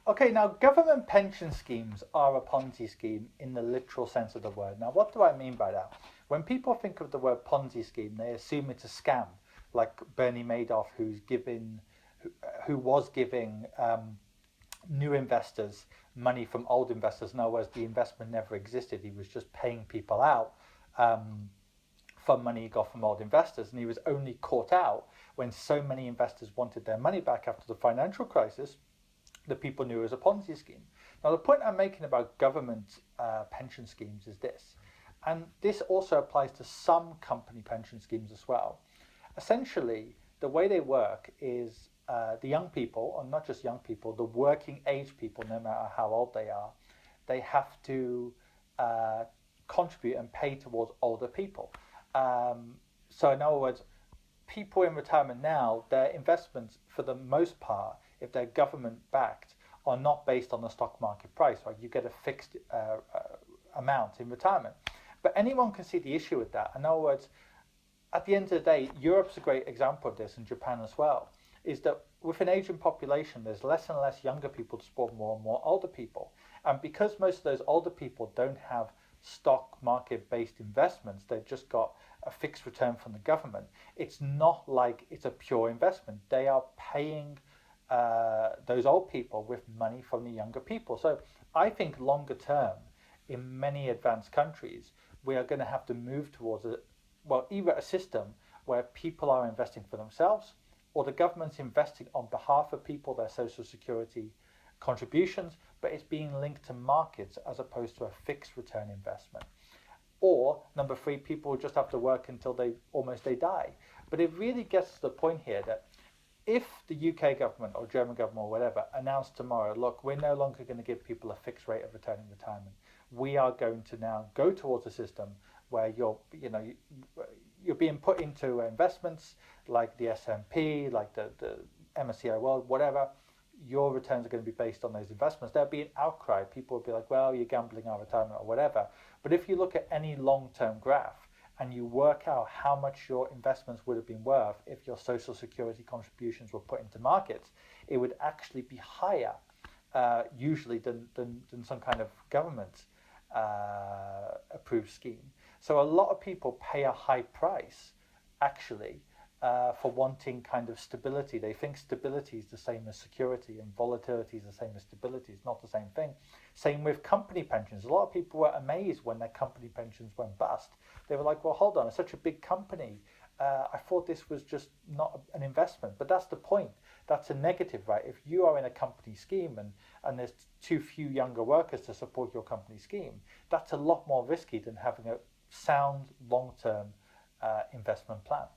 Okay, now government pension schemes are a Ponzi scheme in the literal sense of the word. Now, what do I mean by that? When people think of the word Ponzi scheme, they assume it's a scam, like Bernie Madoff, who was giving new investors money from old investors. In other words, the investment never existed. He was just paying people out um, for money he got from old investors, and he was only caught out when so many investors wanted their money back after the financial crisis that people knew as a Ponzi scheme. Now, the point I'm making about government pension schemes is this, and this also applies to some company pension schemes as well. Essentially, the way they work is the young people, or not just young people, the working age people, no matter how old they are, they have to uh, contribute and pay towards older people. So, in other words, people in retirement now, their investments, for the most part, if they're government backed, are not based on the stock market price. Right? You get a fixed amount in retirement. But anyone can see the issue with that. In other words, at the end of the day, Europe's a great example of this, and Japan as well, is that with an aging population, there's less and less younger people to support more and more older people. And because most of those older people don't have stock market based investments, they've just got a fixed return from the government. It's not like it's a pure investment. They are paying those old people with money from the younger people. So I think longer term, in many advanced countries, we are going to have to move towards either a system where people are investing for themselves, or the government's investing on behalf of people, their social security contributions, but it's being linked to markets as opposed to a fixed return investment. Or number three, people will just have to work until they die. But it really gets to the point here that if the UK government or German government or whatever announced tomorrow, look, we're no longer going to give people a fixed rate of return in retirement. We are going to now go towards a system where you're being put into investments like the S&P, like the MSCI World, whatever. Your returns are going to be based on those investments. There'll be an outcry. People will be like, well, you're gambling our retirement or whatever. But if you look at any long-term graph and you work out how much your investments would have been worth if your social security contributions were put into markets, it would actually be higher usually than some kind of government approved scheme. So a lot of people pay a high price actually for wanting kind of stability. They think stability is the same as security and volatility is the same as stability. It's not the same thing. Same with company pensions. A lot of people were amazed when their company pensions went bust. They were like, well, hold on, it's such a big company. I thought this was just not an investment. But that's the point. That's a negative, right? If you are in a company scheme and there's too few younger workers to support your company scheme, that's a lot more risky than having a sound long-term investment plan.